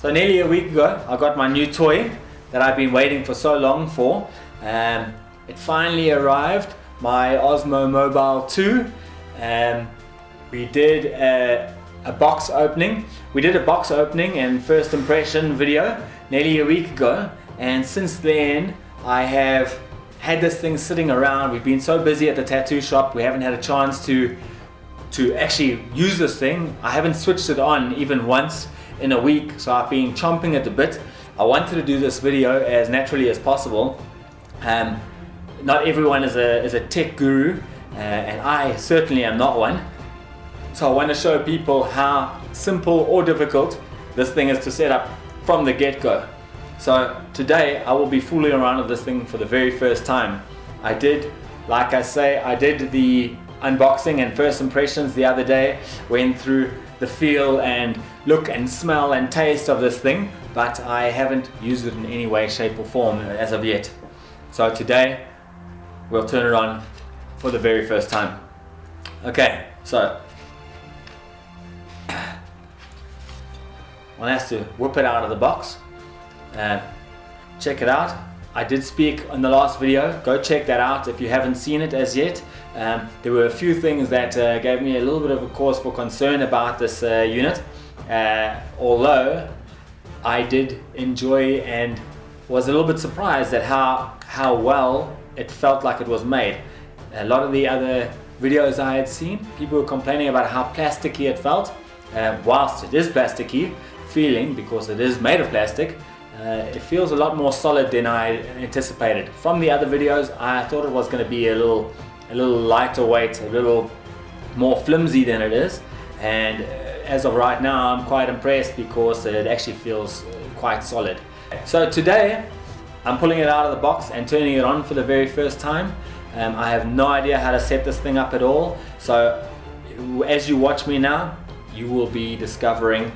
So nearly a week ago I got my new toy that I've been waiting for so long for. It finally arrived, my Osmo Mobile 2. We did a box opening. We did a box opening and first impression video nearly a week ago, and since then I have had this thing sitting around. We've been so busy at the tattoo shop, we haven't had a chance to actually use this thing. I haven't switched it on even once in a week, so I've been chomping at the bit. I wanted to do this video as naturally as possible. Not everyone is a tech guru, and I certainly am not one. So I want to show people how simple or difficult this thing is to set up from the get-go. So today I will be fooling around with this thing for the very first time. I did the unboxing and first impressions the other day, went through the feel and look and smell and taste of this thing, but I haven't used it in any way, shape or form as of yet. So today we'll turn it on for the very first time. Okay, so one has to whip it out of the box and check it out. I did speak in the last video, go check that out if you haven't seen it as yet. There were a few things that gave me a little bit of a cause for concern about this unit, although I did enjoy and was a little bit surprised at how well it felt like it was made. A lot of the other videos I had seen, people were complaining about how plasticky it felt. Whilst it is plasticky feeling, because it is made of plastic, it feels a lot more solid than I anticipated. From the other videos I thought it was going to be a little lighter weight, a little more flimsy than it is, and as of right now I'm quite impressed because it actually feels quite solid. So today I'm pulling it out of the box and turning it on for the very first time. I have no idea how to set this thing up at all, so as you watch me now you will be discovering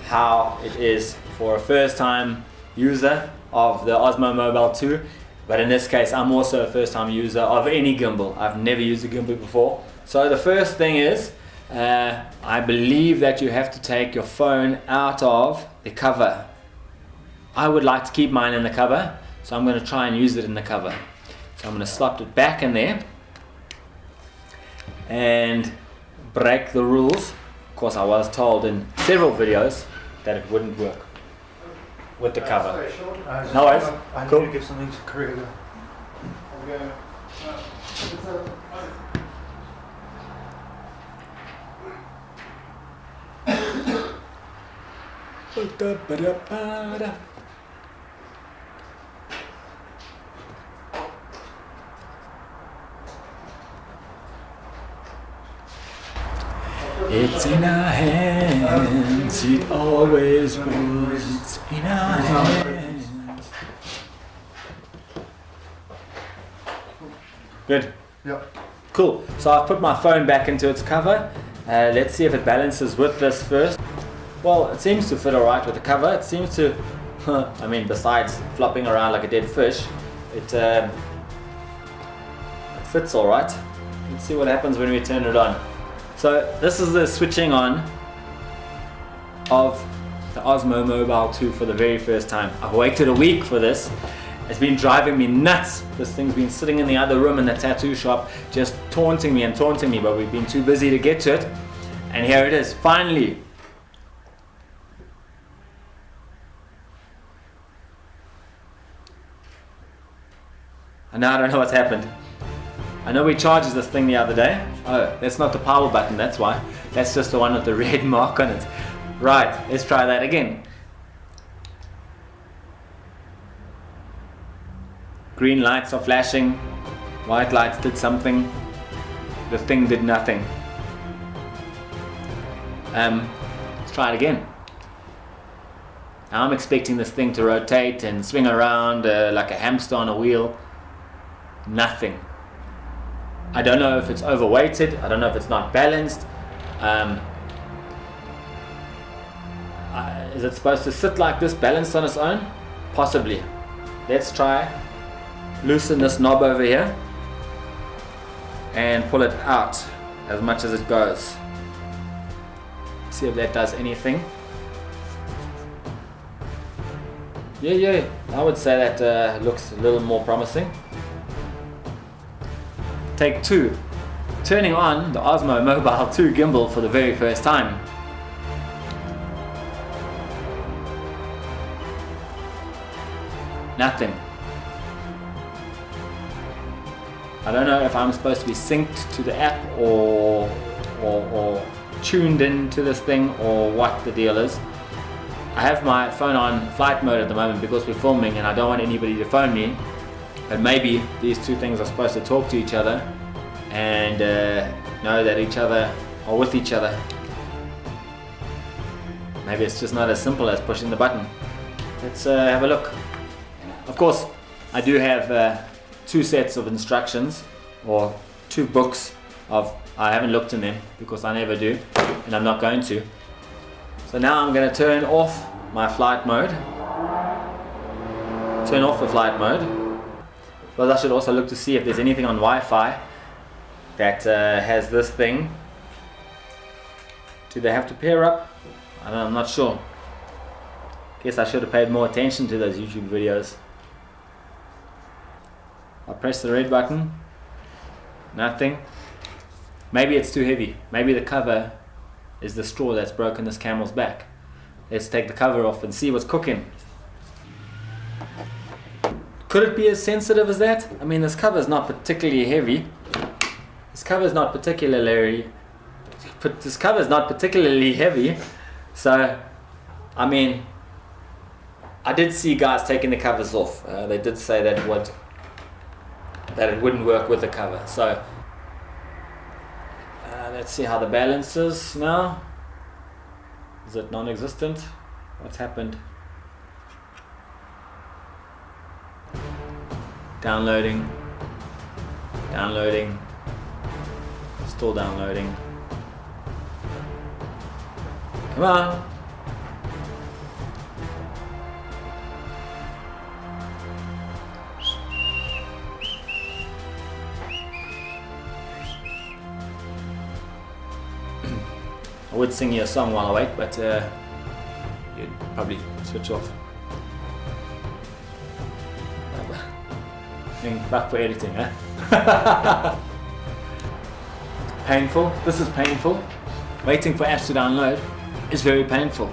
how it is for a first time user of the Osmo Mobile 2. But in this case I'm also a first time user of any gimbal. I've never used a gimbal before. So the first thing is, I believe that you have to take your phone out of the cover. I would like to keep mine in the cover, so I'm going to try and use it in the cover. So I'm going to slot it back in there and break the rules. Of course I was told in several videos that it wouldn't work with the cover. No worries. I Cool. need to give something to Korea. It's in our hands, it always was, it's in our hands. Good. Yeah. Cool. So I've put my phone back into its cover. Let's see if it balances with this first. Well, it seems to fit alright with the cover. It seems to, I mean, besides flopping around like a dead fish, it fits alright. Let's see what happens when we turn it on. So this is the switching on of the Osmo Mobile 2 for the very first time. I've waited a week for this. It's been driving me nuts. This thing's been sitting in the other room in the tattoo shop just taunting me, but we've been too busy to get to it. And here it is, finally. And now I don't know what's happened. I know we charged this thing the other day. Oh, that's not the power button, that's why. That's just the one with the red mark on it. Right, let's try that again. Green lights are flashing, white lights did something, the thing did nothing. Let's try it again. Now I'm expecting this thing to rotate and swing around like a hamster on a wheel. Nothing. I don't know if it's overweighted, I don't know if it's not balanced. Is it supposed to sit like this, balanced on its own? Possibly. Let's try loosen this knob over here and pull it out as much as it goes. See if that does anything. Yeah, I would say that looks a little more promising. Take 2. Turning on the Osmo Mobile 2 gimbal for the very first time. Nothing. I don't know if I'm supposed to be synced to the app or tuned into this thing or what the deal is. I have my phone on flight mode at the moment because we're filming and I don't want anybody to phone me. But maybe these two things are supposed to talk to each other and know that each other are with each other. Maybe it's just not as simple as pushing the button. Let's have a look. Of course, I do have 2 sets of instructions or 2 books of, I haven't looked in them because I never do and I'm not going to. So now I'm going to turn off my flight mode. Turn off the flight mode. But I should also look to see if there's anything on Wi-Fi that has this thing. Do they have to pair up? I'm not sure. Guess I should have paid more attention to those YouTube videos. I'll press the red button. Nothing. Maybe it's too heavy. Maybe the cover is the straw that's broken this camel's back. Let's take the cover off and see what's cooking. Could it be as sensitive as that? I mean, this cover is not particularly heavy. This cover is not particularly heavy. So, I mean, I did see guys taking the covers off. They did say that it wouldn't work with the cover. So let's see how the balance is now. Is it non-existent? What's happened? Downloading. Still downloading. Come on. I would sing you a song while I wait, but you'd probably switch off. Back for editing, huh? Painful. This is painful. Waiting for apps to download is very painful.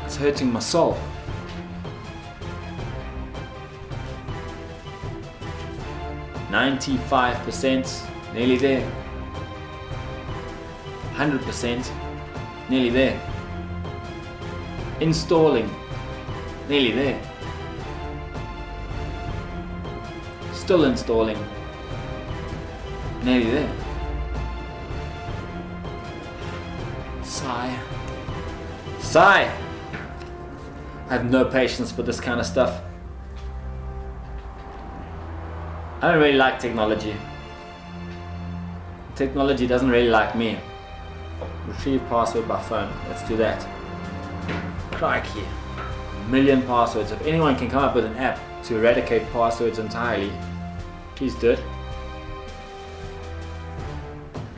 It's hurting my soul. %, nearly there. 100%, nearly there. Installing, nearly there. Still installing, nearly there. Sigh. I have no patience for this kind of stuff. I don't really like technology. Technology doesn't really like me. Retrieve password by phone. Let's do that. Crikey. A million passwords. If anyone can come up with an app to eradicate passwords entirely, please do it.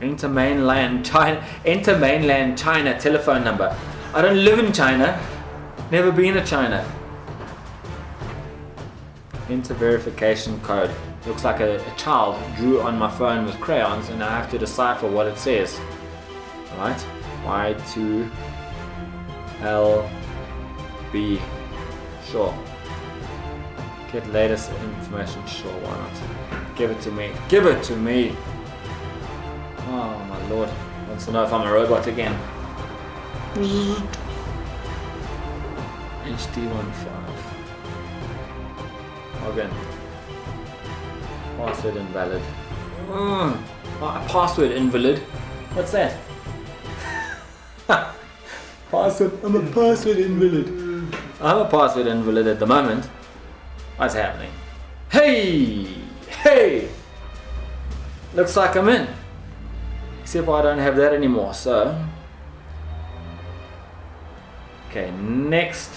Enter mainland China telephone number. I don't live in China. Never been to China. Enter verification code. Looks like a child drew on my phone with crayons and I have to decipher what it says. Right, Y2LB. Sure. Get latest information. Sure, why not? Give it to me. Give it to me. Oh my lord. Wants to know if I'm a robot again. HD15. Login. Password invalid. Password invalid. What's that? Password. I'm a password invalid. I'm a password invalid at the moment. What's happening? Hey! Looks like I'm in. Except I don't have that anymore, so. Okay, next.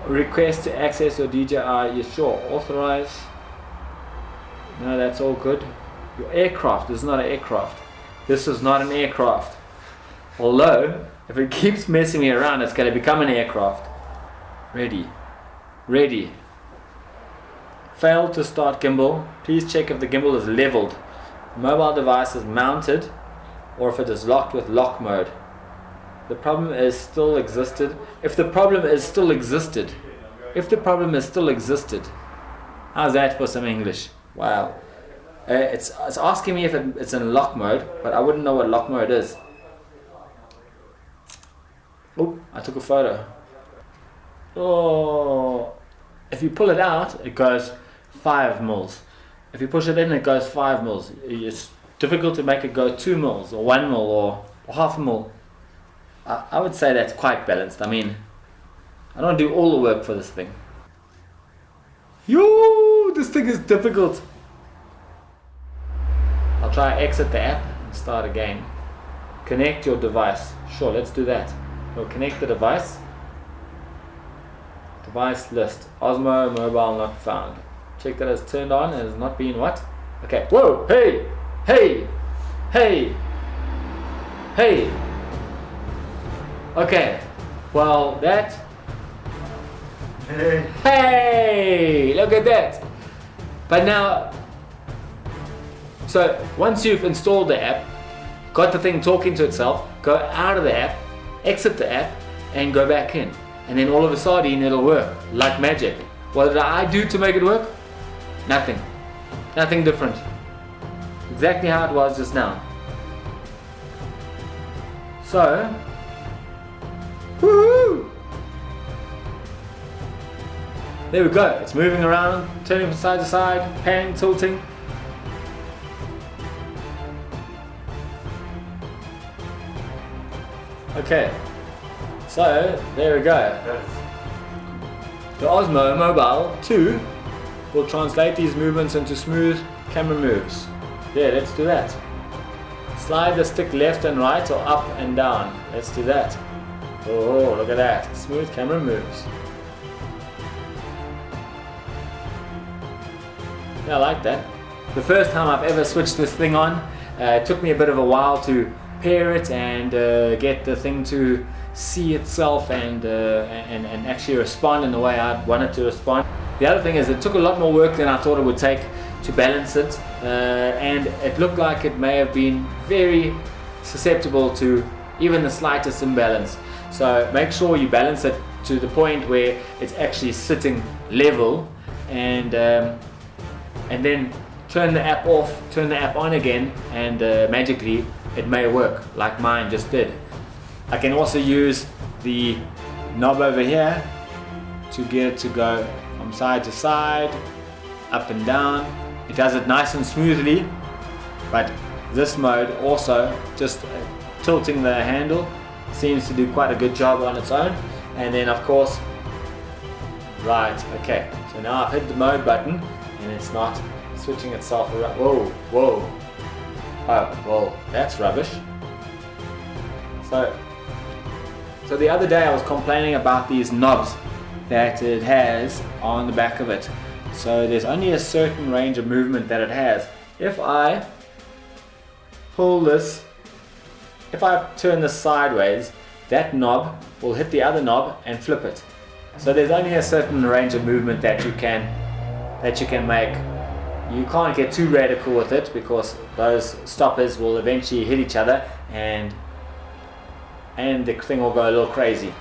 Request to access your DJI. You sure? Authorize. No, that's all good. Your aircraft. This is not an aircraft. This is not an aircraft. Although If it keeps messing me around, it's going to become an aircraft. Ready. Ready. Failed to start gimbal. Please check if the gimbal is leveled. Mobile device is mounted or if it is locked with lock mode. The problem is still existed. If the problem is still existed. If the problem is still existed. How's that for some English? Wow. It's asking me if it's in lock mode, but I wouldn't know what lock mode is. Oh, I took a photo. Oh, if you pull it out, it goes 5 mils. If you push it in, it goes 5 mils. It's difficult to make it go 2 mils or 1 mil or half a mil. I would say that's quite balanced. I mean, I don't do all the work for this thing. Yo, this thing is difficult. I'll try exit the app and start again. Connect your device. Sure, let's do that. We'll connect the device. Device list. Osmo mobile not found. Check that it's turned on and has not been what? Okay. Whoa! Hey! Hey! Hey! Hey! Okay. Well, that. Hey! Hey! Look at that! But now. So, once you've installed the app, got the thing talking to itself, go out of the app, exit the app, and go back in. And then all of a sudden it'll work, like magic. What did I do to make it work? Nothing. Nothing different. Exactly how it was just now. So, woohoo! There we go. It's moving around, turning from side to side, panning, tilting. Okay, so there we go. The Osmo Mobile 2 will translate these movements into smooth camera moves. Yeah, let's do that. Slide the stick left and right or up and down. Let's do that. Oh, look at that. Smooth camera moves. Yeah, I like that. The first time I've ever switched this thing on, it took me a bit of a while to pair it and get the thing to see itself and actually respond in the way I wanted to respond. The other thing is it took a lot more work than I thought it would take to balance it, and it looked like it may have been very susceptible to even the slightest imbalance. So make sure you balance it to the point where it's actually sitting level, and then turn the app off, turn the app on again, and magically it may work like mine just did. I can also use the knob over here to get it to go from side to side, up and down. It does it nice and smoothly, but this mode also just tilting the handle seems to do quite a good job on its own. And then of course, right, okay, so now I've hit the mode button and it's not switching itself around. Whoa, whoa. Oh, well, that's rubbish. So the other day I was complaining about these knobs that it has on the back of it. So there's only a certain range of movement that it has. If I pull this, if I turn this sideways, that knob will hit the other knob and flip it. So there's only a certain range of movement that you can make. You can't get too radical with it because those stoppers will eventually hit each other and the thing will go a little crazy.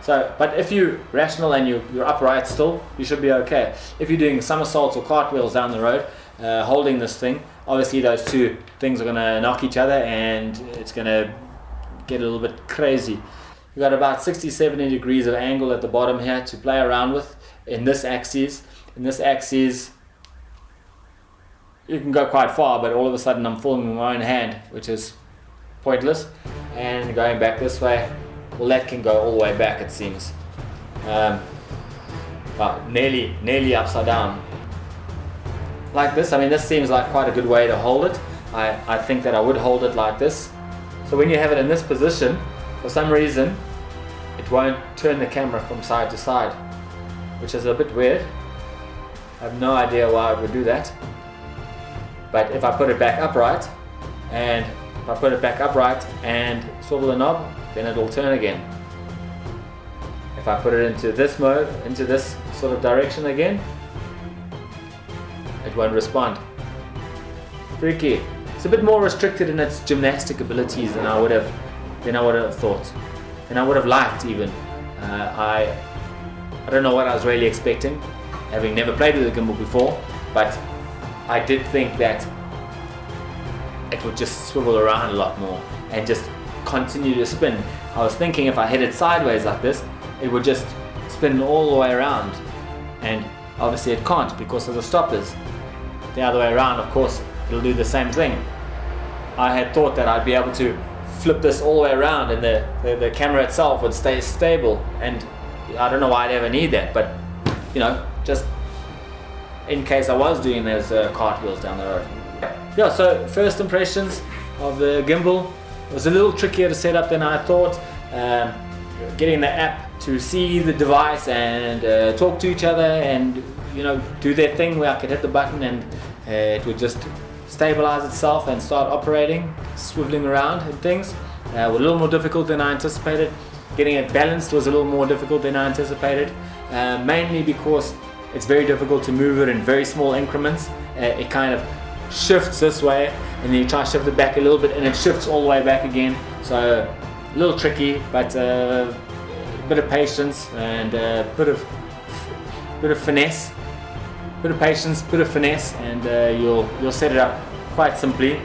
So, but if you're rational and you're upright still, you should be okay. If you're doing somersaults or cartwheels down the road, holding this thing, obviously those two things are going to knock each other and it's going to get a little bit crazy. You've got about 60-70 degrees of angle at the bottom here to play around with in this axis. In this axis, you can go quite far, but all of a sudden I'm filming my own hand, which is pointless. And going back this way, well, that can go all the way back, it seems. But nearly upside down. Like this, I mean, this seems like quite a good way to hold it. I think that I would hold it like this. So when you have it in this position, for some reason, it won't turn the camera from side to side, which is a bit weird. I have no idea why it would do that. But if I put it back upright and swivel the knob, then it'll turn again. If I put it into this mode, into this sort of direction again, it won't respond. Freaky. It's a bit more restricted in its gymnastic abilities than I would have thought, and I would have liked even. I don't know what I was really expecting, having never played with a gimbal before, but I did think that it would just swivel around a lot more and just continue to spin. I was thinking if I hit it sideways like this, it would just spin all the way around, and obviously it can't because of the stoppers. The other way around, of course, it'll do the same thing. I had thought that I'd be able to flip this all the way around and the camera itself would stay stable, and I don't know why I'd ever need that, but you know, just in case I was doing those cartwheels down the road. Yeah, so first impressions of the gimbal was a little trickier to set up than I thought. Getting the app to see the device and talk to each other and, you know, do their thing where I could hit the button and it would just stabilize itself and start operating, swiveling around and things, were a little more difficult than I anticipated. Getting it balanced was a little more difficult than I anticipated, mainly because it's very difficult to move it in very small increments. It kind of shifts this way and then you try to shift it back a little bit and it shifts all the way back again. So a little tricky, but a bit of patience and a bit of finesse. Bit of patience, bit of finesse, and you'll set it up quite simply.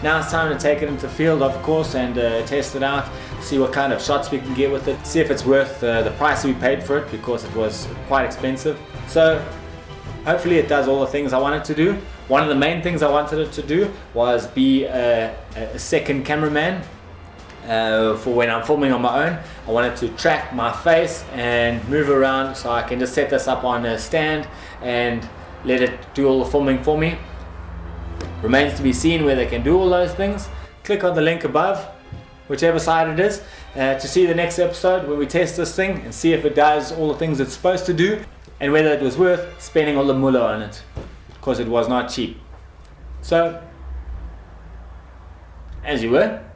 Now it's time to take it into the field, of course, and test it out, see what kind of shots we can get with it, see if it's worth the price we paid for it, because it was quite expensive. So hopefully it does all the things I wanted to do. One of the main things I wanted it to do was be a second cameraman. For when I'm filming on my own. I wanted to track my face and move around, so I can just set this up on a stand and let it do all the filming for me. Remains to be seen whether it can do all those things. Click on the link above, whichever side it is, to see the next episode when we test this thing and see if it does all the things it's supposed to do and whether it was worth spending all the mullah on it, because it was not cheap. So, as you were.